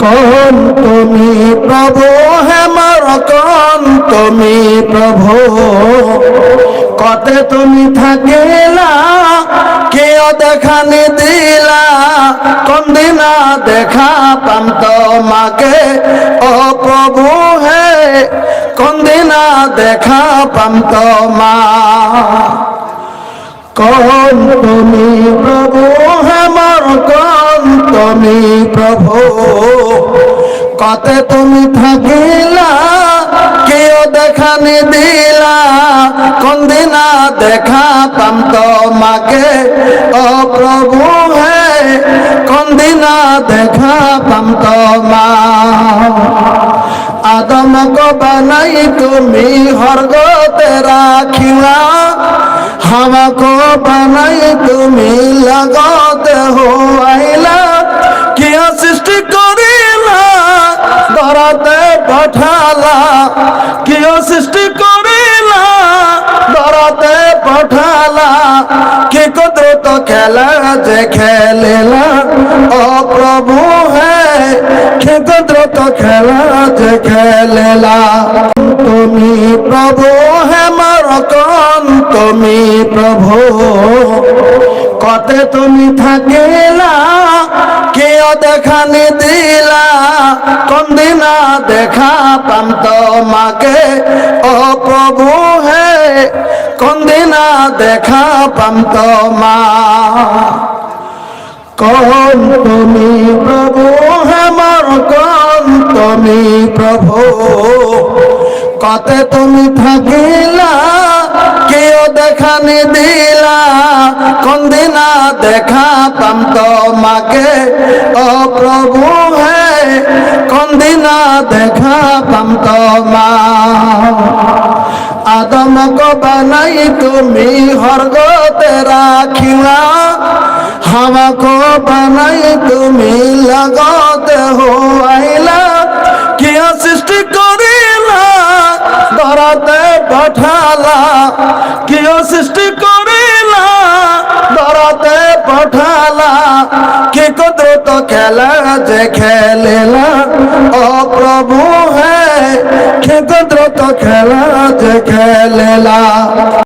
कौन तुमी प्रभु है मोर कौन तुमी प्रभु कते तुमी থাকিলা কেউ দেখা নিদিলা কোন দিনা দেখা পাম তোমাকে ও প্রভু হে কোন দিনা দেখা পাম তোমা कौन तुमी प्रभु है मोर कौन तुमी प्रभु कते तुमी থাকিলা কেউ দেখা নিদিলা কোন দিনা দেখা পাম তোমাকে ও প্রভু হে কোন দিনা দেখা পাম তোমা आदम को बनाई तुमी हरगते राखिला हमको बनाई तुमी लगाते हो आइला किया सृष्टि करिला धरते पठाला किया सृष्टि करिला धरते पठाला कि कुदरत खेला जे खेलेला ओ प्रभु है कि कुदरत खेला जे खेलेला तुमी प्रभु है मोर कौन तुमी प्रभु कते तुमी থাকিলা কেউ দেখা নিদিলা কোন দিনা দেখা পাম তোমাকে ও প্রভু হে কোন দিনা দেখা পাম তোমা कौन तुमी प्रभु है मोर कौन तुमी प्रभु कते तुमी থাকিলা কেউ দেখা নিদিলা কোন দিনা দেখা পাম তোমাকে ও প্রভু হে কোন দিনা দেখা পাম তোমা आदम को बनाई तुमी हरगते राखिला हमको बनाई तुमी लगाते हो आइला किया सृष्टि करिला धरते पठाला किया सृष्टि करिला धरते पठाला कि कुदरत खेला जे खेलेला ओ प्रभु है कि कुदरत खेला जे खेलेला।